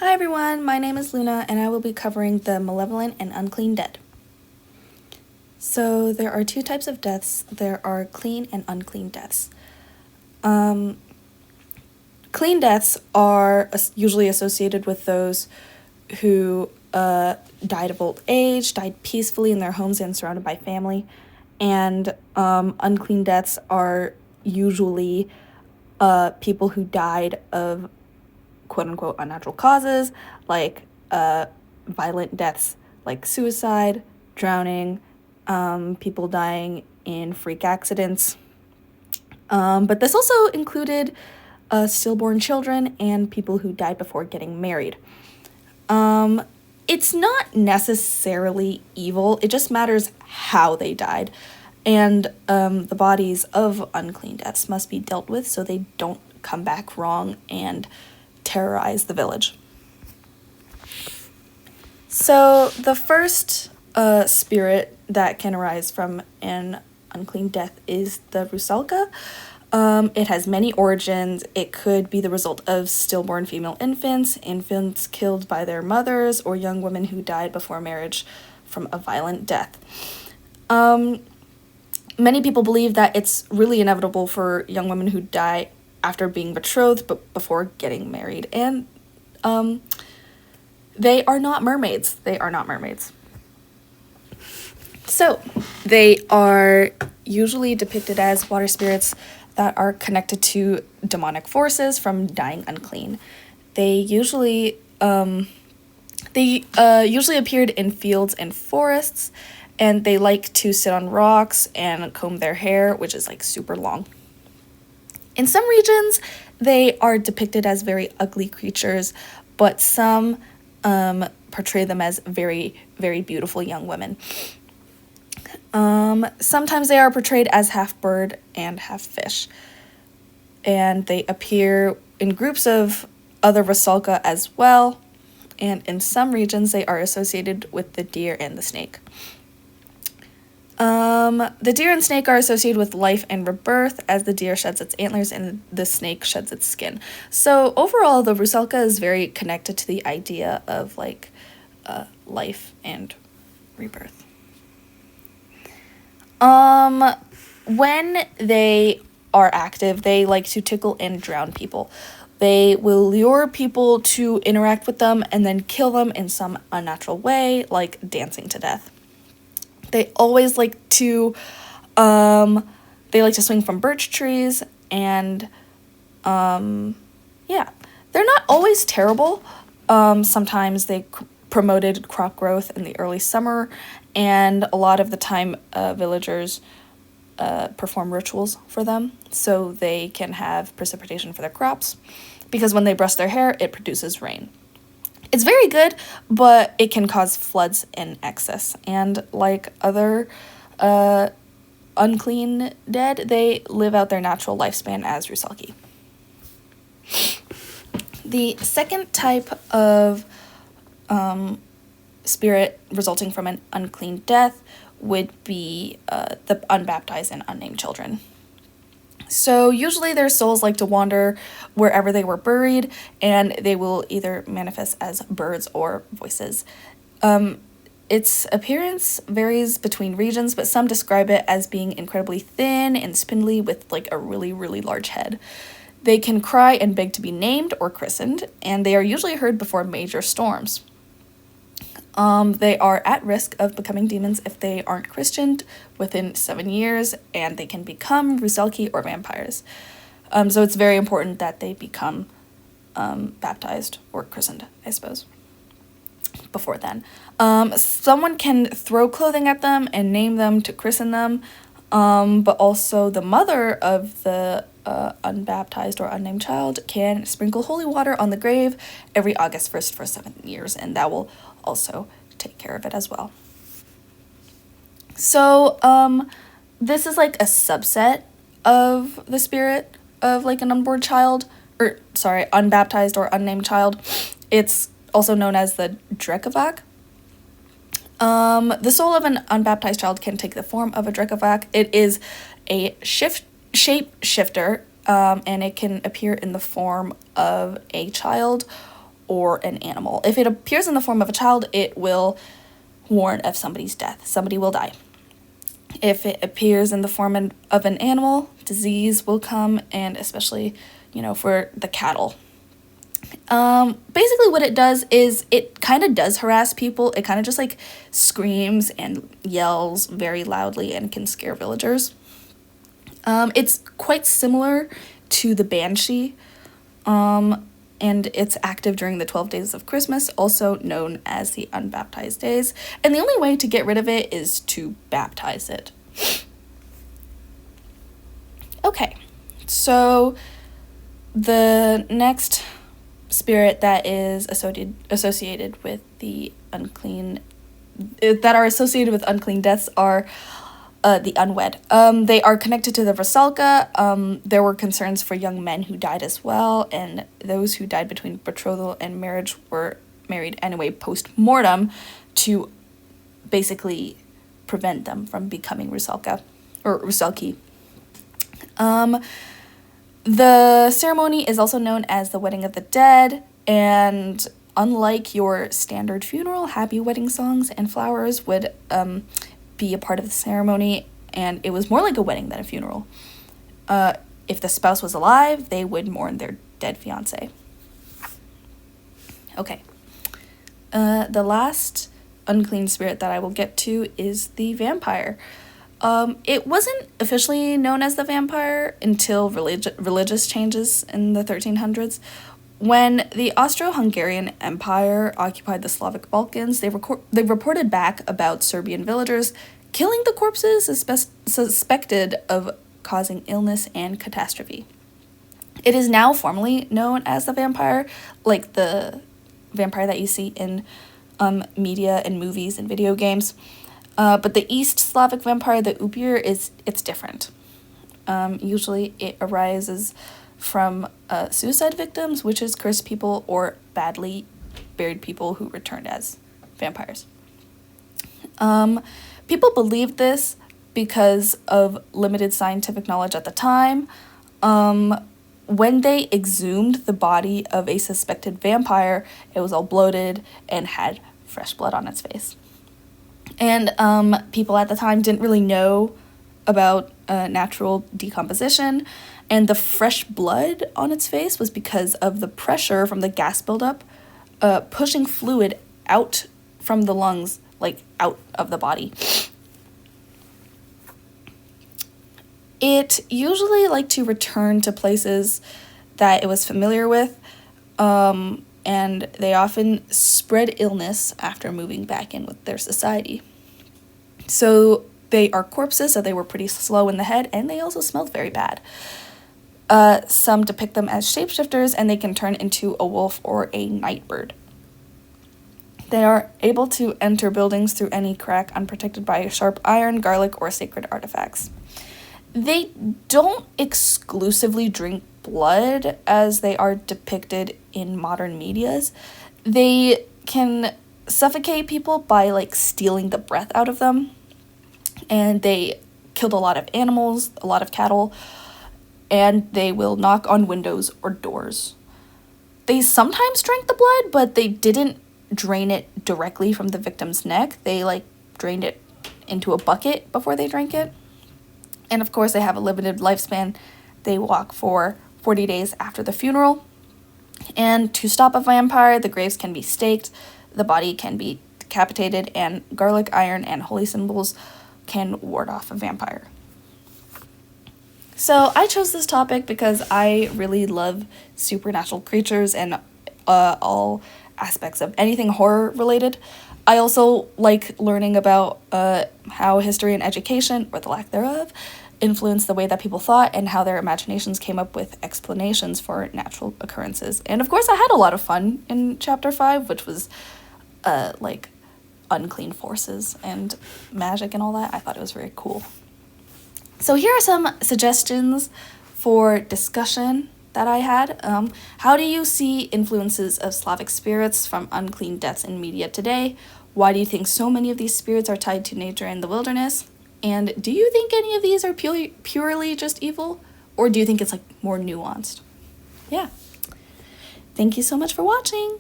Hi everyone, my name is Luna and I will be covering the Malevolent and Unclean Dead. So there are two types of deaths. There are clean and unclean deaths. Clean deaths are usually associated with those who died of old age, died peacefully in their homes and surrounded by family. And unclean deaths are usually people who died of quote-unquote unnatural causes, like violent deaths like suicide, drowning, people dying in freak accidents. But this also included stillborn children and people who died before getting married. It's not necessarily evil, it just matters how they died. And the bodies of unclean deaths must be dealt with so they don't come back wrong and terrorize the village. So the first spirit that can arise from an unclean death is the Rusalka. It has many origins. It could be the result of stillborn female infants killed by their mothers, or young women who died before marriage from a violent death. Many people believe that it's really inevitable for young women who die after being betrothed but before getting married, and they are not mermaids. So they are usually depicted as water spirits that are connected to demonic forces from dying unclean. They usually appeared in fields and forests, and they like to sit on rocks and comb their hair, which is like super long. In some regions, they are depicted as very ugly creatures, but some portray them as very, very beautiful young women. Sometimes they are portrayed as half bird and half fish, and they appear in groups of other Rusalka as well, and in some regions they are associated with the deer and the snake. The deer and snake are associated with life and rebirth, as the deer sheds its antlers and the snake sheds its skin. So overall, the Rusalka is very connected to the idea of life and rebirth. When they are active, they like to tickle and drown people. They will lure people to interact with them and then kill them in some unnatural way, like dancing to death. They always like to, swing from birch trees, and, they're not always terrible. Sometimes they promoted crop growth in the early summer, and a lot of the time, villagers, perform rituals for them, so they can have precipitation for their crops, because when they brush their hair, it produces rain. It's very good, but it can cause floods in excess. And like other unclean dead, they live out their natural lifespan as Rusalki. The second type of spirit resulting from an unclean death would be the unbaptized and unnamed children. So usually their souls like to wander wherever they were buried, and they will either manifest as birds or voices. Its appearance varies between regions, but some describe it as being incredibly thin and spindly with like a really, really large head. They can cry and beg to be named or christened, and they are usually heard before major storms. They are at risk of becoming demons if they aren't christened within 7 years, and they can become Rusalki or vampires. So it's very important that they become baptized or christened, I suppose, before then. Someone can throw clothing at them and name them to christen them, but also the mother of the unbaptized or unnamed child can sprinkle holy water on the grave every August 1st for 7 years, and that will also take care of it as well. So this is like a subset of the spirit of like an unbaptized or unnamed child. It's also known as the Drekavak. The soul of an unbaptized child can take the form of a Drekavak. It is a shapeshifter, and it can appear in the form of a child or an animal. If it appears in the form of a child, it will warn of somebody's death. Somebody will die. If it appears in the form of an animal, disease will come, and especially, for the cattle. Basically what it does is it kind of does harass people. It kind of just like screams and yells very loudly and can scare villagers. It's quite similar to the Banshee, and it's active during the 12 days of Christmas, also known as the unbaptized days. And the only way to get rid of it is to baptize it. Okay, so the next spirit that is associated with the unclean, that are associated with unclean deaths are the unwed. They are connected to the Rusalka. There were concerns for young men who died as well, and those who died between betrothal and marriage were married anyway post-mortem to basically prevent them from becoming Rusalka, or Rusalki. The ceremony is also known as the Wedding of the Dead, and unlike your standard funeral, happy wedding songs and flowers would be a part of the ceremony, and it was more like a wedding than a funeral. If the spouse was alive, they would mourn their dead fiancé. Okay. The last unclean spirit that I will get to is the vampire. It wasn't officially known as the vampire until religious changes in the 1300s. When the Austro-Hungarian Empire occupied the Slavic Balkans, they reported back about Serbian villagers killing the corpses suspected of causing illness and catastrophe. It is now formally known as the vampire, like the vampire that you see in media and movies and video games. But the East Slavic vampire, the Upir, it's different. Usually it arises from suicide victims, witches, cursed people, or badly buried people who returned as vampires. People believed this because of limited scientific knowledge at the time. When they exhumed the body of a suspected vampire, it was all bloated and had fresh blood on its face. And people at the time didn't really know about natural decomposition, and the fresh blood on its face was because of the pressure from the gas buildup pushing fluid out from the lungs, like out of the body. It usually liked to return to places that it was familiar with, and they often spread illness after moving back in with their society. So they are corpses, so they were pretty slow in the head, and they also smelled very bad. Some depict them as shapeshifters, and they can turn into a wolf or a night bird. They are able to enter buildings through any crack unprotected by sharp iron, garlic, or sacred artifacts. They don't exclusively drink blood as they are depicted in modern medias. They can suffocate people by stealing the breath out of them, and they killed a lot of animals, a lot of cattle, and they will knock on windows or doors. They sometimes drank the blood, but they didn't drain it directly from the victim's neck. They drained it into a bucket before they drank it. And of course, they have a limited lifespan. They walk for 40 days after the funeral. And to stop a vampire, the graves can be staked, the body can be decapitated, and garlic, iron, and holy symbols can ward off a vampire. So I chose this topic because I really love supernatural creatures and all aspects of anything horror related. I also like learning about how history and education, or the lack thereof, influenced the way that people thought and how their imaginations came up with explanations for natural occurrences. And of course, I had a lot of fun in Chapter 5, which was unclean forces and magic and all that. I thought it was very cool. So here are some suggestions for discussion that I had. How do you see influences of Slavic spirits from unclean deaths in media today? Why do you think so many of these spirits are tied to nature and the wilderness? And do you think any of these are purely just evil? Or do you think it's more nuanced? Yeah. Thank you so much for watching.